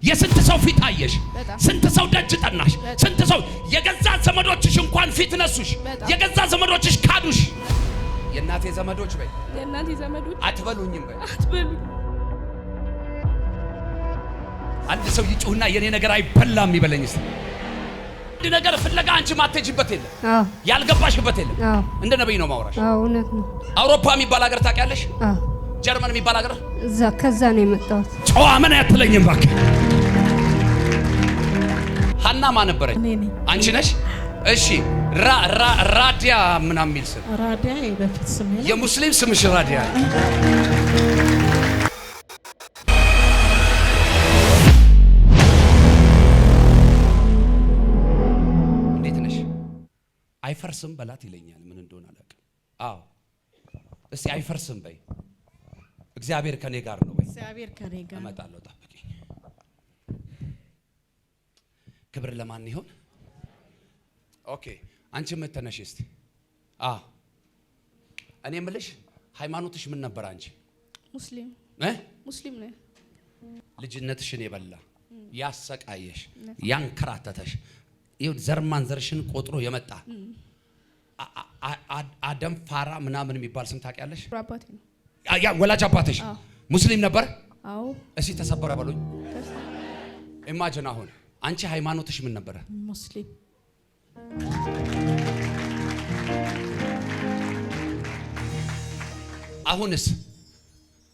የስንት ሰው ፊት አየሽ? ስንት ሰው ደጅ ጠናሽ? ስንት ሰው የገዛ ዘመዶችሽ እንኳን ፊት ነሱሽ፣ የገዛ ዘመዶችሽ ካዱሽ። የእናቴ ዘመዶች በይ፣ የእናቴ ዘመዶች አትበሉኝም በይ፣ አትበሉኝ። አንድ ሰው ይጩህና የኔ ነገር አይበላም ይበለኝስ። አንድ ነገር ፍለጋ አንቺ ማትሄጂበት የለም፣ ያልገባሽበት የለም። እንደ ነብይ ነው ማውራሽ። እውነት ነው። አውሮፓ የሚባል ሀገር ታውቂያለሽ? ጀርመን የሚባል ሀገር ከዛ ነው የመጣሁት። ጨዋ ምን አትለኝም እባክህ። ሀና ማን ነበረች? አንቺ ነሽ? እሺ ራዲያ ምናምን የሚል ስም ራዲያ በፊት ስም ነው። የሙስሊም ስምሽ ራዲያ። እንዴት ነሽ? አይፈርስም በላት ይለኛል። ምን እንደሆነ አላውቅም። አዎ እስቲ አይፈርስም በይ። እግዚአብሔር ከኔ ጋር ነው በይ። እግዚአብሔር ከኔ ጋር እመጣለሁ፣ ጠብቂኝ። ክብር ለማን ይሆን? ኦኬ አንቺ መተነሽ እስቲ። እኔ የምልሽ ሃይማኖትሽ ምን ነበር አንቺ? ሙስሊም ነኝ። ልጅነትሽን የበላ ያሰቃየሽ ያንከራተተሽ ይሁን ዘር ማንዘርሽን ቆጥሮ የመጣ አደም ፋራ ምናምን የሚባል ስም ታውቂያለሽ? አባቴ ነው። ያ ወላጅ አባትሽ ሙስሊም ነበር? አዎ። እሺ ተሰበረ በሉኝ። ኢማጂን አሁን አንቺ ሃይማኖትሽ ምን ነበር? ሙስሊም። አሁንስ?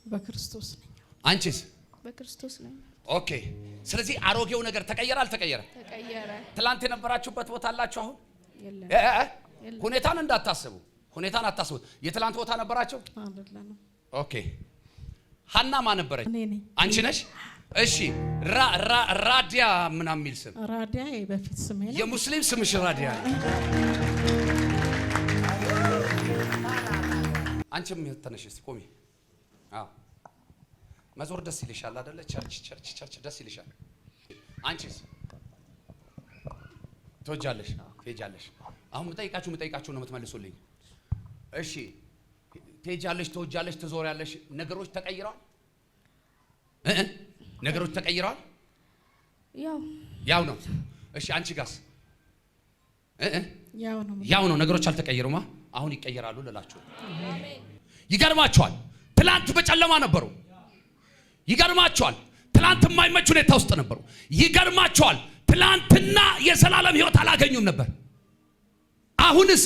በክርስቶስ ነኝ። አንቺስ? በክርስቶስ ነኝ። ኦኬ። ስለዚህ አሮጌው ነገር ተቀየረ አልተቀየረ? ተቀየረ። ትላንት የነበራችሁበት ቦታ አላችሁ አሁን? የለም። ሁኔታን እንዳታስቡ፣ ሁኔታን አታስቡ። የትላንት ቦታ ነበራችሁ? አይደለም። ኦኬ። ሀና ማን ነበረች? እኔ ነኝ። አንቺ ነሽ? እሺ ራዲያ ምናምን የሚል ስም ራዲያ በፊት ስም ነው። የሙስሊም ስምሽ ራዲያ። አንቺም ተነሽ እስቲ ቆሚ። አዎ መዞር ደስ ይልሻል አይደለ? ቸርች ደስ ይልሻል። አንቺስ ትወጃለሽ? ትሄጃለሽ? አሁን የምጠይቃችሁ ነው የምትመልሱልኝ። እሺ ትሄጃለሽ፣ ትወጃለሽ፣ ትዞሪያለሽ። ነገሮች ተቀይረዋል? ነገሮች ተቀይረዋል? ያው ነው። እሺ አንቺ ጋስ? ያው ነው። ነገሮች አልተቀየሩማ። አሁን ይቀየራሉ ልላችሁ። ይገርማችኋል። ትላንት በጨለማ ነበሩ። ይገርማችኋል። ትላንት የማይመች ሁኔታ ውስጥ ነበሩ። ይገርማችኋል። ትላንትና የዘላለም ሕይወት አላገኙም ነበር። አሁንስ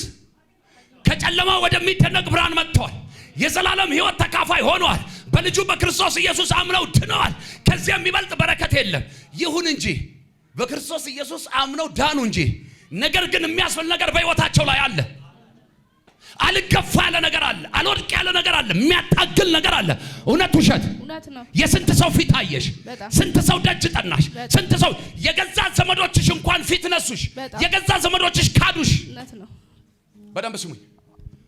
ከጨለማ ወደሚደነቅ ብርሃን መጥተዋል። የዘላለም ሕይወት ተካፋይ ሆነዋል። በልጁ በክርስቶስ ኢየሱስ አምነው ድነዋል። ከዚህ የሚበልጥ በረከት የለም። ይሁን እንጂ በክርስቶስ ኢየሱስ አምነው ዳኑ እንጂ ነገር ግን የሚያስፈልግ ነገር በሕይወታቸው ላይ አለ። አልገፋ ያለ ነገር አለ። አልወድቅ ያለ ነገር አለ። የሚያታግል ነገር አለ። እውነት ውሸት? እውነት ነው። የስንት ሰው ፊት አየሽ? ስንት ሰው ደጅ ጠናሽ? ስንት ሰው የገዛ ዘመዶችሽ እንኳን ፊት ነሱሽ፣ የገዛ ዘመዶችሽ ካዱሽ። እውነት ነው። በደንብ ስሙኝ።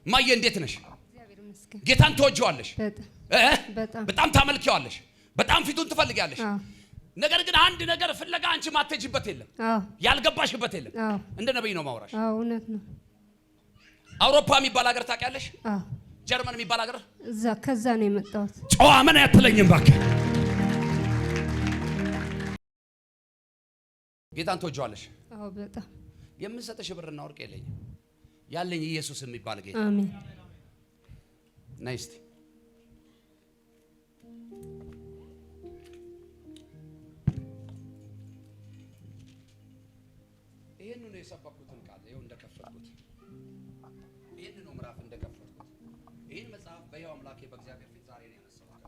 ማየ እንዴት ነሽ? ጌታን ትወጂዋለሽ፣ በጣም ታመልኪዋለሽ፣ በጣም ፊቱን ትፈልጊያለሽ። ነገር ግን አንድ ነገር ፍለጋ አንቺ ማትሄጂበት የለም፣ ያልገባሽበት የለም። እንደ ነብይ ነው ማውራሽ። እውነት ነው። አውሮፓ የሚባል ሀገር ታውቂያለሽ? ጀርመን የሚባል ሀገር ከዛ ነው የመጣሁት። ጨዋ ምን አትለኝም እባክህ። ጌታን ትወጂዋለሽ? በጣም የምንሰጥሽ ብርና ወርቅ የለኝም፣ ያለኝ ኢየሱስ የሚባል ጌታ። አሜን። ነይ እስቲ ይሄን ነው የሰበኩትን ቃል ይሄው እንደከፈትኩት፣ ይሄን ነው ምዕራፍ እንደከፈትኩት። ይሄን መጽሐፍ በሕያው አምላኬ በእግዚአብሔር ፊት ዛሬ ነው ያነሳሁት።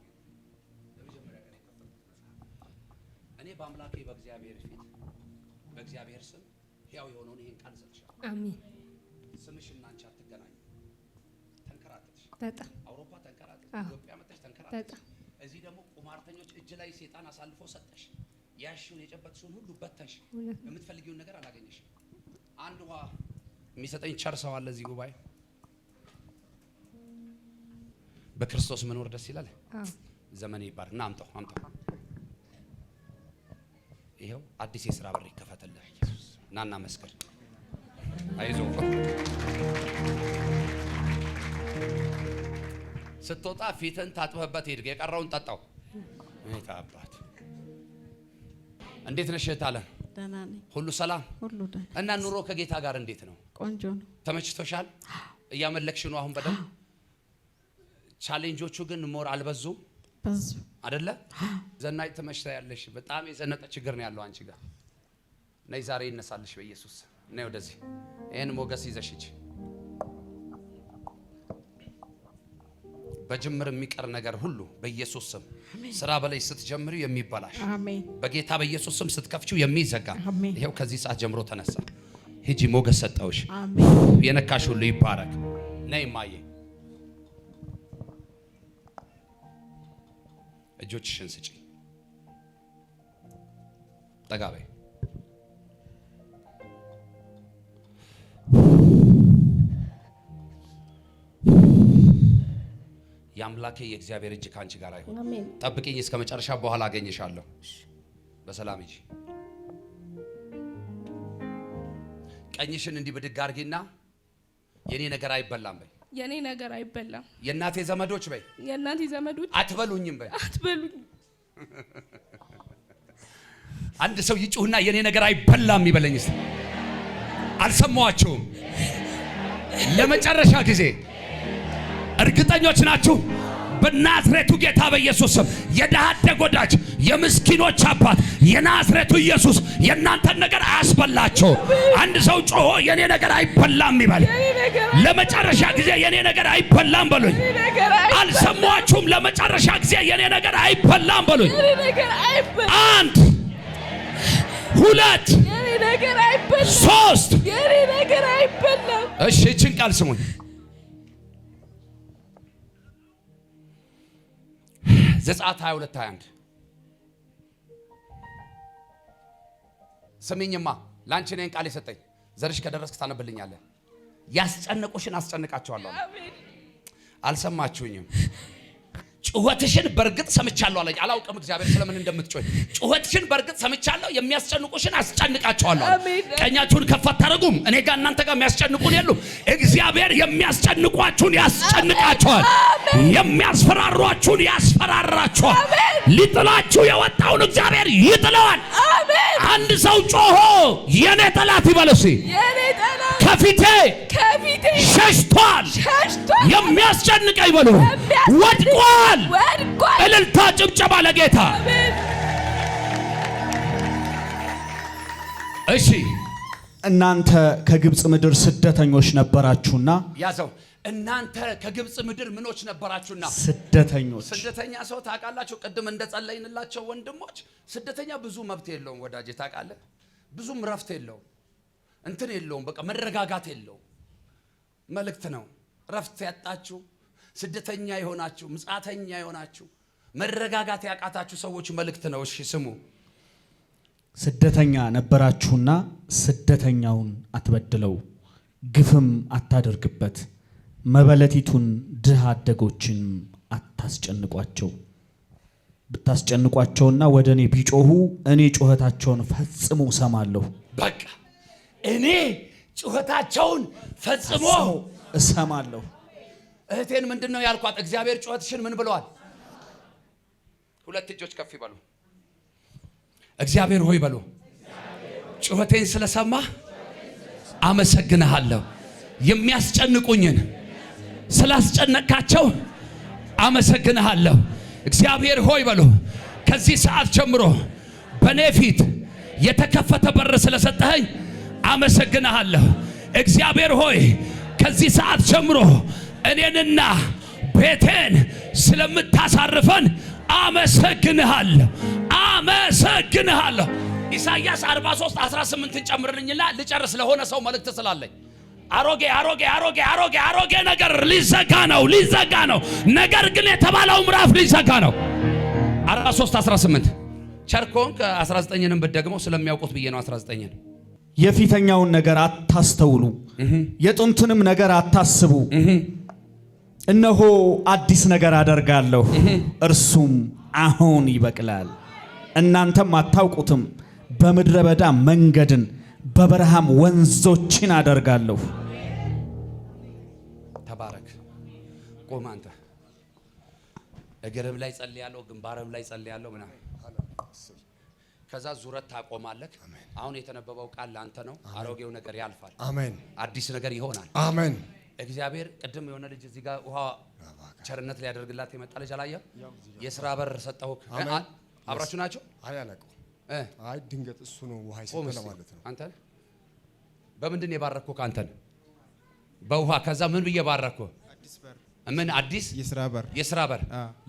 ለመጀመሪያ ቀን የከፈትኩት መጽሐፍ እኔ በአምላኬ በእግዚአብሔር ፊት በእግዚአብሔር ስም ሕያው የሆነውን ይሄን ቃል ሰጥሻለሁ። አሜን። ስምሽና አንቺ አትገናኙ። ተንከራተትሽ፣ በጣም አውሮፓ ተንከራተትሽ፣ ኢትዮጵያ መጥተሽ ተንከራተትሽ። እዚህ ደግሞ ቁማርተኞች እጅ ላይ ሰይጣን አሳልፎ ሰጠሽ። ያሽውን የጨበጥሽውን ሁሉ በተንሽ። የምትፈልጊውን ነገር አላገኘሽም። አንድ ውሃ የሚሰጠኝ ቸር ሰው አለ እዚህ ጉባኤ። በክርስቶስ መኖር ደስ ይላል። ዘመኔ ይባር እና አምጣው። ይሄው አዲስ የሥራ በር ይከፈተልህ ኢየሱስ። ናና መስከር። አይዞህ ስትወጣ ፊትን ታጥበህበት ሄድ። የቀረውን ጠጣው። እኔ ታባት እንዴት ነሽ እህት አለም? ደህና ነኝ። ሁሉ ሰላም? ሁሉ ደህና። እና ኑሮ ከጌታ ጋር እንዴት ነው? ቆንጆ ነው። ተመችቶሻል? እያመለክሽ ነው አሁን በደንብ? ቻሌንጆቹ ግን ሞር አልበዙም? በዙ አይደለ? ዘናጭ ትመሽታያለሽ። በጣም የዘነጠ ችግር ነው ያለው አንቺ ጋር። ነይ ዛሬ ይነሳልሽ በኢየሱስ። ነይ ወደዚህ። ይሄን ሞገስ ይዘሽ ሂጂ። በጅምር የሚቀር ነገር ሁሉ በኢየሱስ ስም ስራ በላይ ስትጀምሪ የሚበላሽ አሜን። በጌታ በኢየሱስ ስም ስትከፍቺው የሚዘጋ አሜን። ይሄው ከዚህ ሰዓት ጀምሮ ተነሳ። ሂጂ፣ ሞገስ ሰጠውሽ። አሜን። የነካሽ ሁሉ ይባረክ። ነይ ማየ፣ እጆችሽን ስጪ። ጠጋ በይ። የአምላኬ የእግዚአብሔር እጅ ካንቺ ጋር አይሁን። አሜን። ጠብቂኝ እስከ መጨረሻ፣ በኋላ አገኝሻለሁ። በሰላም ሂጂ። ቀኝሽን እንዲህ ብድግ አድርጊና የኔ ነገር አይበላም በይ። የኔ ነገር አይበላም። የእናቴ ዘመዶች በይ። የእናቴ ዘመዶች አትበሉኝም በይ። አትበሉኝ። አንድ ሰው ይጩህና የኔ ነገር አይበላም ይበለኝ እስቲ። አልሰማዋችሁም? ለመጨረሻ ጊዜ እርግጠኞች ናችሁ? በናዝሬቱ ጌታ በኢየሱስ ስም የድሃ አደግ ወዳጅ የምስኪኖች አባት የናዝሬቱ ኢየሱስ የእናንተን ነገር አያስበላቸው። አንድ ሰው ጮሆ የኔ ነገር አይበላም ይበል። ለመጨረሻ ጊዜ የኔ ነገር አይበላም በሉኝ። አልሰማችሁም? ለመጨረሻ ጊዜ የኔ ነገር አይበላም በሉኝ። አንድ ሁለት ሶስት። እሺ እችን ቃል ስሙኝ። ዘጸአት 22:21 ስሚኝማ፣ ላንቺ ነኝ ቃል የሰጠኝ። ዘርሽ ከደረስክ ታነብልኛለህ። ያስጨነቁሽን አስጨንቃቸዋለሁ። አልሰማችሁኝም? ጩኸትሽን በርግጥ ሰምቻለሁ አለኝ። አላውቅም እግዚአብሔር ስለምን እንደምትጮህ። ጩኸትሽን በርግጥ ሰምቻለሁ፣ የሚያስጨንቁሽን አስጨንቃቸዋለሁ። ቀኛችሁን ከፍ አታረጉም? እኔ ጋር እናንተ ጋር የሚያስጨንቁን የሉም። እግዚአብሔር የሚያስጨንቋችሁን ያስጨንቃቸዋል፣ የሚያስፈራሯችሁን ያስፈራራቸዋል። ሊጥላችሁ የወጣውን እግዚአብሔር ይጥለዋል። አንድ ሰው ጮሆ የኔ ጠላት ይበል እስቲ። ከፊቴ ሸሽቷል፣ የሚያስጨንቀኝ በሉ ወድቋል። እልልታ ጭብጨባ ለጌታ። እሺ እናንተ ከግብጽ ምድር ስደተኞች ነበራችሁና። ያዘው። እናንተ ከግብጽ ምድር ምኖች ነበራችሁና ስደተኞች። ስደተኛ ሰው ታውቃላችሁ? ቅድም እንደጸለይንላቸው ወንድሞች፣ ስደተኛ ብዙ መብት የለውም ወዳጄ፣ ታውቃለህ? ብዙም ረፍት የለውም፣ እንትን የለውም፣ በቃ መረጋጋት የለውም። መልእክት ነው። ረፍት ያጣችሁ ስደተኛ የሆናችሁ ምጻተኛ የሆናችሁ መረጋጋት ያቃታችሁ ሰዎች መልእክት ነው። እሺ ስሙ። ስደተኛ ነበራችሁና ስደተኛውን አትበድለው፣ ግፍም አታደርግበት፣ መበለቲቱን ድሃ አደጎችን አታስጨንቋቸው። ብታስጨንቋቸውና ወደ እኔ ቢጮሁ እኔ ጩኸታቸውን ፈጽሞ እሰማለሁ። በቃ እኔ ጩኸታቸውን ፈጽሞ እሰማለሁ። እህቴን ምንድን ነው ያልኳት? እግዚአብሔር ጩኸትሽን ምን ብለዋል? ሁለት እጆች ከፍ ይበሉ። እግዚአብሔር ሆይ በሉ። ጩኸቴን ስለሰማ አመሰግንሃለሁ። የሚያስጨንቁኝን ስላስጨነቃቸው አመሰግንሃለሁ። እግዚአብሔር ሆይ በሉ። ከዚህ ሰዓት ጀምሮ በኔ ፊት የተከፈተ በር ስለሰጠኸኝ አመሰግንሃለሁ። እግዚአብሔር ሆይ ከዚህ ሰዓት ጀምሮ እኔንና ቤቴን ስለምታሳርፈን አመሰግንሃለሁ፣ አመሰግንሃለሁ። ኢሳይያስ 43:18 ጨምርልኝና ልጨርስ። ለሆነ ሰው መልእክት ስላለኝ አሮጌ ነገር ሊዘጋ ነው። ነገር ግን የተባለው ምዕራፍ ሊዘጋ ነው። 43:18 ቸርኮን ከ19ንም ብትደግመው ስለሚያውቁት ብዬ ነው። 19ን የፊተኛውን ነገር አታስተውሉ፣ የጥንቱንም ነገር አታስቡ። እነሆ አዲስ ነገር አደርጋለሁ፣ እርሱም አሁን ይበቅላል፣ እናንተም አታውቁትም። በምድረ በዳ መንገድን በበረሃም ወንዞችን አደርጋለሁ። ተባረክ። ቆም አንተ። እግርም ላይ ጸልያለሁ፣ ግንባርም ላይ ጸልያለሁ። ምናምን ከዛ ዙረት ታቆማለህ። አሁን የተነበበው ቃል ላንተ ነው። አሮጌው ነገር ያልፋል። አሜን። አዲስ ነገር ይሆናል። አሜን። እግዚአብሔር ቅድም የሆነ ልጅ እዚህ ጋር ውሃ ቸርነት ሊያደርግላት የመጣ ልጅ አላየህ? የሥራ በር ሰጠው። አብራችሁ ናቸው? አይ አላውቀው። አይ ድንገት እሱ ነው ውሃ ይሰጠለ ማለት ነው። አንተ በምንድን የባረኩህ? ካንተን በውሃ ከዛ ምን ብዬ ባረኩህ? አዲስ በር። ምን አዲስ? የሥራ በር።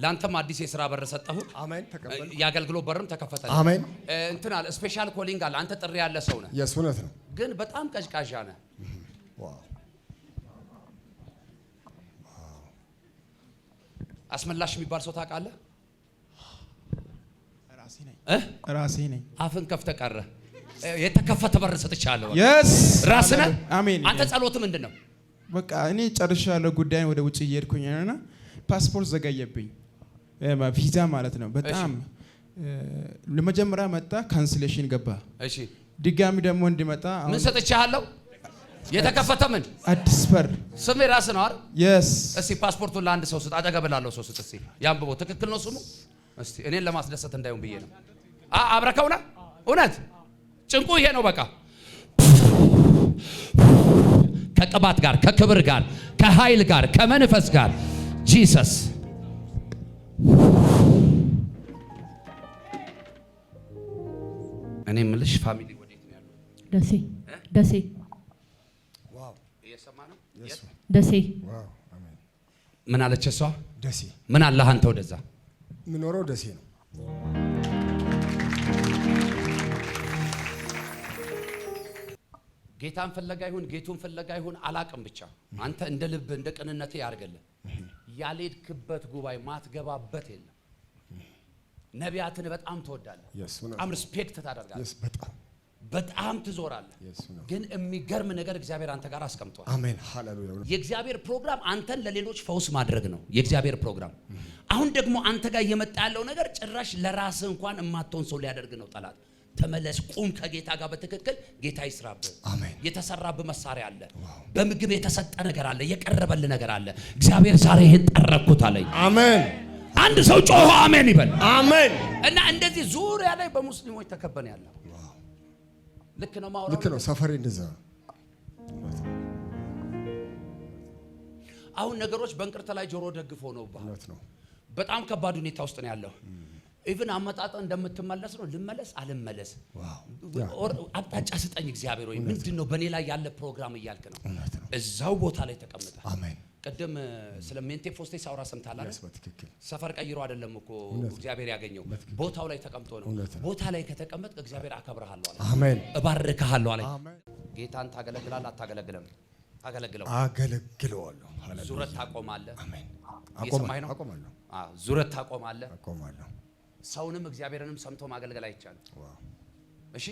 ላንተም አዲስ የሥራ በር ሰጠሁ። አሜን። ተቀበል። የአገልግሎት በርም ተከፈተልህ። አሜን። እንትን አለ ስፔሻል ኮሊንግ አለ። አንተ ጥሪ ያለ ሰው ነህ። የሱነት ነው። ግን በጣም ቀዥቃዣ ነህ። ዋው። አስመላሽ የሚባል ሰው ታውቃለህ? ራሴ ነኝ። አፍን ከፍተህ ቀረህ። የተከፈተ በር ሰጥቻለሁ። የስ ራስህ ነህ። አሜን። አንተ ጸሎት ምንድን ነው? በቃ እኔ ጨርሻለሁ ጉዳይን። ወደ ውጭ እየሄድኩኝ ነውና ፓስፖርት ዘጋየብኝ። ቪዛ ማለት ነው። በጣም ለመጀመሪያ መጣ፣ ካንስሌሽን ገባ። እሺ ድጋሚ ደግሞ እንዲመጣ ምን ሰጥቻለሁ? የተከፈተ ምን አዲስ በር። ስሜ ራስህ ነው አይደል? የስ እስቲ ፓስፖርቱን ለአንድ ሰው ስጥ። አጠገብ ላለው ሰው ስጥ። እስቲ ያንብበው። ትክክል ነው ስሙ? እስቲ እኔን ለማስደሰት እንዳይሆን ብዬ ነው። አብረከውና እውነት ጭንቁ ይሄ ነው። በቃ ከቅባት ጋር፣ ከክብር ጋር፣ ከኃይል ጋር፣ ከመንፈስ ጋር ጂሰስ እኔ የምልሽ ፋሚሊ ወዴት ነው ያለው? ደሴ ዋው። እየሰማ ነው? ደሴ። ዋው። አሜን። ምን አለች እሷ? ደሴ። ምን አለህ አንተ? ወደዛ የምኖረው ደሴ ነው። ጌታን ፍለጋ ይሁን ጌቱን ፍለጋ ይሁን አላቅም፣ ብቻ አንተ እንደ ልብ እንደ ቅንነቴ ያርገልህ። ያልሄድክበት ጉባኤ ማትገባበት የለም። ነቢያትን በጣም ትወዳለህ፣ በጣም ሪስፔክት ታደርጋለህ፣ በጣም ትዞራለህ። ግን የሚገርም ነገር እግዚአብሔር አንተ ጋር አስቀምጧል። አሜን ሃሌሉያ። የእግዚአብሔር ፕሮግራም አንተን ለሌሎች ፈውስ ማድረግ ነው የእግዚአብሔር ፕሮግራም። አሁን ደግሞ አንተ ጋር እየመጣ ያለው ነገር ጭራሽ ለራስህ እንኳን የማትሆን ሰው ሊያደርግ ነው ጠላት። ተመለስ፣ ቁም ከጌታ ጋር በትክክል ጌታ ይስራብህ። አሜን። የተሰራብህ መሳሪያ አለ፣ በምግብ የተሰጠ ነገር አለ፣ የቀረበልህ ነገር አለ። እግዚአብሔር ዛሬ ይሄን ጠረኩት አለኝ። አሜን። አንድ ሰው ጮሆ አሜን ይበል። አሜን። እና እንደዚህ ዙሪያ ላይ በሙስሊሞች ተከበን ያለው ልክ ነው ማውራው። ልክ ነው። ሰፈሬ እንደዛ። አሁን ነገሮች በእንቅርት ላይ ጆሮ ደግፎ ነው ነው። በጣም ከባድ ሁኔታ ውስጥ ነው ያለው። ኢቭን አመጣጣ እንደምትመለስ ነው። ልመለስ አልመለስ አቅጣጫ ስጠኝ እግዚአብሔር ወይ ምንድነው በኔ ላይ ያለ ፕሮግራም እያልክ ነው። እዛው ቦታ ላይ ተቀምጠ። አሜን። ቀደም ስለ ሜንቴፎስቴ ሳውራ ሰምታላ። ሰፈር ቀይሮ አይደለም እኮ እግዚአብሔር ያገኘው ቦታው ላይ ተቀምጦ ነው። ቦታ ላይ ከተቀመጥክ እግዚአብሔር አከብርሃለሁ አለ። አሜን። እባርክሃለሁ አለ። ጌታን ታገለግላለህ አታገለግለም? አገለግለዋለሁ። ዙረት ታቆማለህ። አሜን። አቆማለሁ። ዙረት ታቆማለህ። አቆማለሁ። ሰውንም እግዚአብሔርንም ሰምቶ ማገልገል አይቻልም። እሺ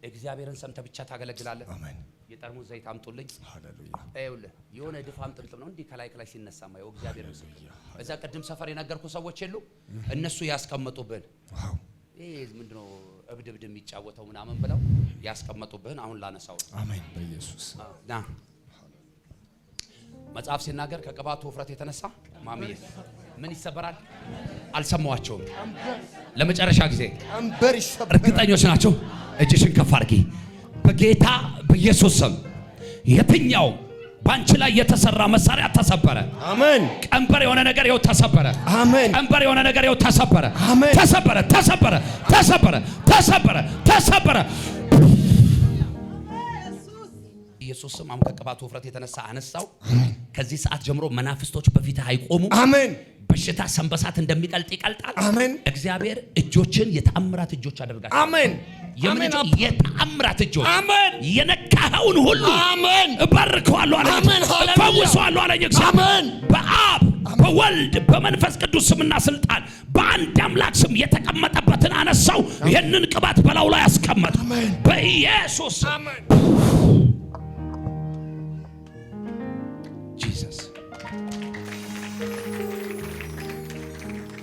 እግዚአብሔርን ሰምተህ ብቻ ታገለግላለህ። አሜን። የጠርሙስ ዘይት አምጡልኝ። ሃሌሉያ። አይውልህ የሆነ ድፋም ጥልጥል ነው እንዲህ ከላይ ሲነሳ ማየው እግዚአብሔር ምስክር። እዛ ቅድም ሰፈር የነገርኩ ሰዎች የሉ እነሱ ያስቀመጡብን ይሄ ምንድነው እብድብድ የሚጫወተው ምናምን ብለው ያስቀመጡብን አሁን ላነሳው። አሜን። በኢየሱስ ና መጽሐፍ ሲናገር ከቅባቱ ውፍረት የተነሳ ማሚዬ ምን ይሰበራል? አልሰማዋቸውም። ለመጨረሻ ጊዜ ቀንበር ይሰበራል። እርግጠኞች ናቸው? እጅሽን ከፍ አድርጊ። በጌታ በኢየሱስ ስም የትኛው ባንቺ ላይ የተሰራ መሳሪያ ተሰበረ። አሜን። ቀንበር የሆነ ነገር ይኸው ተሰበረ። አሜን። ቀንበር የሆነ ነገር ይኸው ተሰበረ። አሜን። ተሰበረ፣ ተሰበረ፣ ተሰበረ፣ ተሰበረ፣ ተሰበረ። ኢየሱስ ስም አሁን ከቅባቱ ውፍረት የተነሳ አነሳው። ከዚህ ሰዓት ጀምሮ መናፍስቶች በፊትህ አይቆሙ። አሜን። በሽታ ሰንበሳት እንደሚቀልጥ ይቀልጣል። አሜን። እግዚአብሔር እጆችን የተአምራት እጆች አደርጋቸው። አሜን። የምን የተአምራት እጆች? አሜን። የነካኸውን ሁሉ አሜን እባርከዋለሁ አለኝ። አሜን። እፈውሰዋለሁ አለኝ። አሜን። በአብ በወልድ በመንፈስ ቅዱስ ስምና ስልጣን በአንድ አምላክ ስም የተቀመጠበትን አነሳው። ይህንን ቅባት በላዩ ላይ አስቀመጥ በኢየሱስ